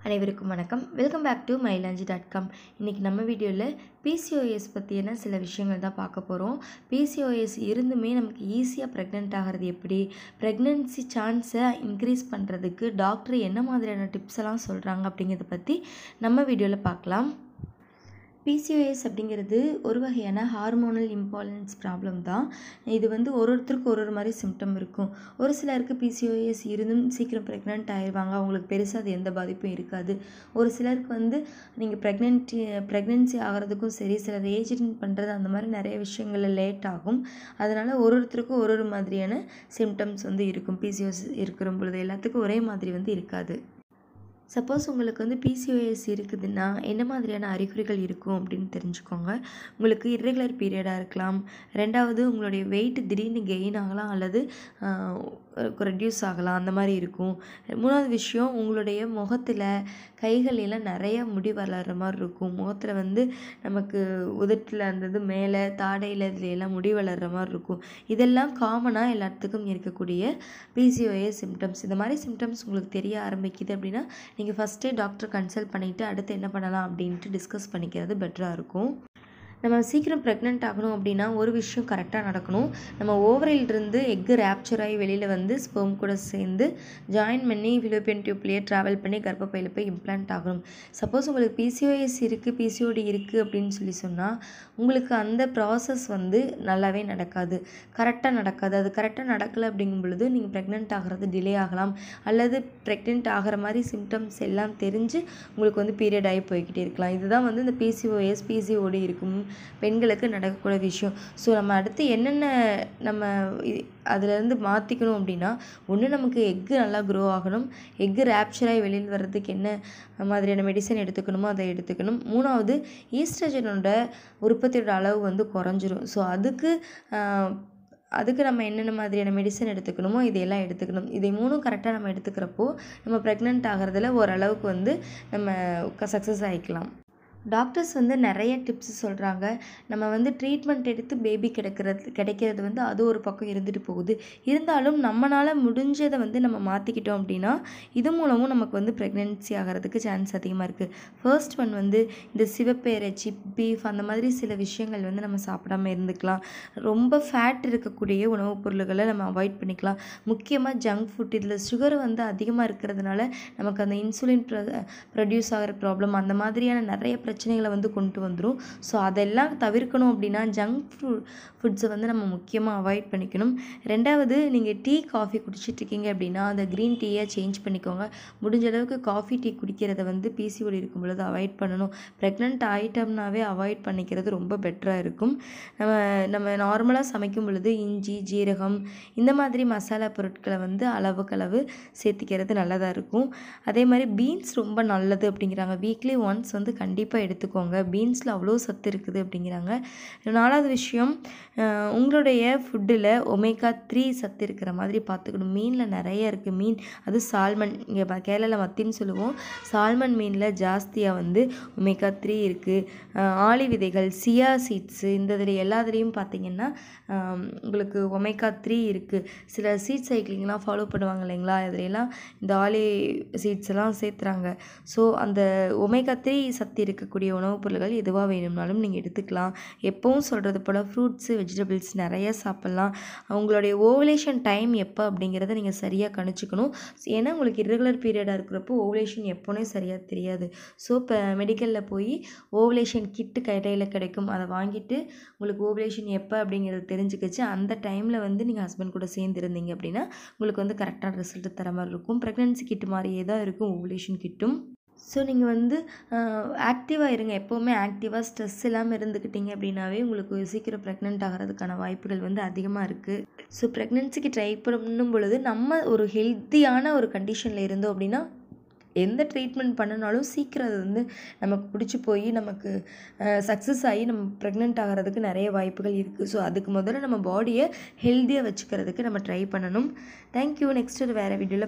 அனைவருக்கும் வணக்கம். Welcome back to mylanji.com. இன்றைக்கி நம்ம வீடியோவில் பிசிஓஎஸ் பற்றியான சில விஷயங்கள் தான் பார்க்க போகிறோம். பிசிஓஎஸ் இருந்துமே நமக்கு ஈஸியாக ப்ரெக்னென்ட் ஆகிறது எப்படி, ப்ரெக்னென்சி சான்ஸை இன்க்ரீஸ் பண்ணுறதுக்கு டாக்டர் என்ன மாதிரியான டிப்ஸ் எல்லாம் சொல்கிறாங்க அப்படிங்கிறத பற்றி நம்ம வீடியோவில் பார்க்கலாம். பிசிஓஎஸ் அப்படிங்கிறது ஒரு வகையான ஹார்மோனல் இம்பாலன்ஸ் ப்ராப்ளம் தான். இது ஒருத்தருக்கு ஒரு மாதிரி சிம்டம் இருக்கும். ஒரு சிலருக்கு பிசிஓஎஸ் இருந்தும் சீக்கிரம் ப்ரெக்னென்ட் ஆயிடுவாங்க, அவங்களுக்கு பெருசாக அது எந்த பாதிப்பும் இருக்காது. ஒரு சிலருக்கு நீங்கள் ப்ரெக்னென்சி ஆகிறதுக்கும் சரி, சிலர் ஏஜ் பண்ணுறது அந்த மாதிரி நிறைய விஷயங்களில் லேட் ஆகும். அதனால் ஒருத்தருக்கும் ஒரு மாதிரியான சிம்டம்ஸ் இருக்கும். பிசிஓஎஸ் இருக்கிற பொழுது எல்லாத்துக்கும் ஒரே மாதிரி இருக்காது. சப்போஸ் உங்களுக்கு பிசிஓஎஸ் இருக்குதுன்னா என்ன மாதிரியான அறிகுறிகள் இருக்கும் அப்படின்னு தெரிஞ்சுக்கோங்க. உங்களுக்கு இர்ரெகுலர் பீரியடாக இருக்கலாம். ரெண்டாவது, உங்களுடைய வெயிட் திடீர்னு கெயின் ஆகலாம் அல்லது ரெடியூஸ் ஆகலாம், அந்த மாதிரி இருக்கும். மூணாவது விஷயம், உங்களுடைய முகத்தில் கைகளெல்லாம் நிறையா முடி வளர்கிற மாதிரி இருக்கும். முகத்தில் நமக்கு உதட்டில் இருந்தது மேலே தாடையில் இதுலையெல்லாம் முடி வளர்கிற மாதிரி இருக்கும். இதெல்லாம் காமனாக எல்லாத்துக்கும் இருக்கக்கூடிய பிசிஓஎஸ் சிம்டம்ஸ். இந்த மாதிரி சிம்டம்ஸ் உங்களுக்கு தெரிய ஆரம்பிக்குது அப்படின்னா நீங்கள் ஃபஸ்ட்டே டாக்டர் கன்சல்ட் பண்ணிவிட்டு அடுத்து என்ன பண்ணலாம் அப்படின்ட்டு டிஸ்கஸ் பண்ணிக்கிறது பெட்டராக இருக்கும். நம்ம சீக்கிரம் ப்ரெக்னென்ட் ஆகணும் அப்படின்னா ஒரு விஷயம் கரெக்டாக நடக்கணும். நம்ம ஓவரிலிருந்து எக்கு ரேப்சர் ஆகி வெளியில் ஸ்பெர்ம் கூட சேர்ந்து ஜாயின் பண்ணி ஃபிலோப்பியன் டியூப்லேயே ட்ராவல் பண்ணி கர்ப்பப்பையில் போய் இம்ப்ளான்ட் ஆகணும். சப்போஸ் உங்களுக்கு பிசிஓஎஸ் இருக்குது, பிசிஓடி இருக்குது அப்படின்னு சொன்னால் உங்களுக்கு அந்த ப்ராசஸ் நல்லாவே நடக்காது, கரெக்டாக நடக்காது. அது கரெக்டாக நடக்கலை அப்படிங்கும் பொழுது நீங்கள் ப்ரெக்னென்ட் ஆகிறது டிலே ஆகலாம், அல்லது ப்ரெக்னென்ட் ஆகிற மாதிரி சிம்டம்ஸ் எல்லாம் தெரிஞ்சு உங்களுக்கு பீரியட் ஆகி போய்கிட்டே இருக்கலாம். இதுதான் இந்த பிசிஓஎஸ் பிசிஓடி இருக்கும் பெண்களுக்கு நடக்கக்கூடிய விஷயம். ஸோ நம்ம அடுத்து என்னென்ன நம்ம அதிலேருந்து மாற்றிக்கணும் அப்படின்னா, ஒன்று நமக்கு எக்கு நல்லா க்ரோ ஆகணும். எக்கு ரேப்சராகி வெளியில் வர்றதுக்கு என்ன மாதிரியான மெடிசன் எடுத்துக்கணுமோ அதை எடுத்துக்கணும். மூணாவது, ஈஸ்ட்ரஜனோட உற்பத்தியோட அளவு குறைஞ்சிரும். ஸோ அதுக்கு நம்ம என்னென்ன மாதிரியான மெடிசன் எடுத்துக்கணுமோ இதையெல்லாம் எடுத்துக்கணும். இதை மூணும் கரெக்டாக நம்ம எடுத்துக்கிறப்போ நம்ம ப்ரெக்னென்ட் ஆகிறதுல ஓரளவுக்கு நம்ம சக்ஸஸ் ஆகிக்கலாம். டாக்டர்ஸ் நிறைய டிப்ஸ் சொல்கிறாங்க. நம்ம ட்ரீட்மெண்ட் எடுத்து பேபி கிடைக்கிறது அது ஒரு பக்கம் இருந்துட்டு போகுது. இருந்தாலும் நம்மளால் முடிஞ்சதை நம்ம மாற்றிக்கிட்டோம் அப்படின்னா இது மூலமும் நமக்கு ப்ரெக்னென்சி ஆகிறதுக்கு சான்ஸ் அதிகமாக இருக்குது. ஃபர்ஸ்ட் ஒன் இந்த சிவப்பேரச்சி, பீஃப் அந்த மாதிரி சில விஷயங்கள் நம்ம சாப்பிடாமல் இருந்துக்கலாம். ரொம்ப ஃபேட் இருக்கக்கூடிய உணவுப் பொருள்களை நம்ம அவாய்ட் பண்ணிக்கலாம். முக்கியமாக ஜங்க் ஃபுட், இதில் சுகர் அதிகமாக இருக்கிறதுனால நமக்கு அந்த இன்சுலின் ப்ரொடியூஸ் ஆகிற ப்ராப்ளம், அந்த மாதிரியான நிறைய பிரச்சனைகளை கொண்டு வந்துடும். ஸோ அதெல்லாம் தவிர்க்கணும் அப்படின்னா ஜங்க் ஃபுட்ஸை நம்ம முக்கியமாக அவாய்ட் பண்ணிக்கணும். ரெண்டாவது, நீங்கள் டீ காஃபி குடிச்சிட்ருக்கீங்க அப்படின்னா அந்த க்ரீன் டீயை சேஞ்ச் பண்ணிக்கோங்க. முடிஞ்ச அளவுக்கு காஃபி டீ குடிக்கிறத பிசிஓடி இருக்கும் பொழுது அவாய்ட் பண்ணணும். ப்ரெக்னென்ட் ஆகிட்டோம்னாவே அவாய்ட் பண்ணிக்கிறது ரொம்ப பெட்டராக இருக்கும். நம்ம நார்மலாக சமைக்கும் பொழுது இஞ்சி, ஜீரகம் இந்த மாதிரி மசாலா பொருட்களை அளவுக்களவு சேர்த்திக்கிறது நல்லதாக இருக்கும். அதே மாதிரி பீன்ஸ் ரொம்ப நல்லது அப்படிங்கிறாங்க. வீக்லி ஒன்ஸ் கண்டிப்பாக எடுத்துக்கோங்க. பீன்ஸில் அவ்வளோ சத்து இருக்குது அப்படிங்கிறாங்க. நாலாவது விஷயம், உங்களுடைய ஃபுட்டில் ஒமேகா 3 சத்து இருக்கிற மாதிரி பார்த்துக்கணும். மீனில் நிறைய இருக்குது. மீன், அது சால்மன், இங்கே கேரளாவில் மத்தின்னு சொல்லுவோம். சால்மன் மீனில் ஜாஸ்தியாக ஒமேகா 3 இருக்குது. ஆளி விதைகள், சியா சீட்ஸு, இந்த இதில் எல்லாத்துலேயும் பார்த்திங்கன்னா உங்களுக்கு ஒமேகா 3 இருக்குது. சில சீட் சைக்கிளிங்லாம் ஃபாலோ பண்ணுவாங்க இல்லைங்களா, இதுலாம் இந்த ஆலி சீட்ஸ் எல்லாம் சேர்த்துறாங்க. ஸோ அந்த ஒமேகா 3 சத்து இருக்கக்கூடிய உணவுப் பொருட்கள் எதுவாக வேணும்னாலும் நீங்கள் எடுத்துக்கலாம். எப்பவும் சொல்கிறது போல் ஃப்ரூட்ஸு, வெஜிடபிள்ஸ் நிறைய சாப்பிட்லாம். அவங்களுடைய ஓவலேஷன் டைம் எப்போ அப்படிங்கிறத நீங்கள் சரியாக கணிச்சிக்கணும். ஏன்னா உங்களுக்கு இர்ரெகுலர் பீரியடாக இருக்கிறப்போ ஓவலேஷன் எப்போனே சரியாக தெரியாது. ஸோ இப்போ மெடிக்கலில் போய் ஓவலேஷன் கிட்டு கடையில் கிடைக்கும், அதை வாங்கிட்டு உங்களுக்கு ஓவலேஷன் எப்போ அப்படிங்கிறது தெரிஞ்சுக்கிச்சு அந்த டைமில் நீங்கள் ஹஸ்பண்ட் கூட சேர்ந்துருந்தீங்க அப்படின்னா உங்களுக்கு கரெக்டான ரிசல்ட் தர மாதிரி இருக்கும். ப்ரெக்னென்சி கிட்டு மாதிரியே தான் இருக்கும் ஓவலேஷன் கிட்டும். ஸோ நீங்கள் ஆக்டிவாக இருங்க. எப்போவுமே ஆக்டிவாக ஸ்ட்ரெஸ் இல்லாமல் இருந்துக்கிட்டீங்க அப்படின்னாவே உங்களுக்கு சீக்கிரம் ப்ரெக்னென்ட் ஆகிறதுக்கான வாய்ப்புகள் அதிகமாக இருக்குது. ஸோ ப்ரெக்னென்சிக்கு ட்ரை பண்ணும் பொழுது நம்ம ஒரு ஹெல்த்தியான ஒரு கண்டிஷனில் இருந்தோம் அப்படின்னா எந்த ட்ரீட்மெண்ட் பண்ணினாலும் சீக்கிரம் அது நமக்கு பிடிச்சி போய் நமக்கு சக்ஸஸ் ஆகி நம்ம ப்ரெக்னென்ட் ஆகிறதுக்கு நிறைய வாய்ப்புகள் இருக்குது. ஸோ அதுக்கு முதல்ல நம்ம பாடியை ஹெல்த்தியாக வச்சுக்கிறதுக்கு நம்ம ட்ரை பண்ணணும். தேங்க்யூ. நெக்ஸ்ட் ஒரு வேறு வீடியோவில்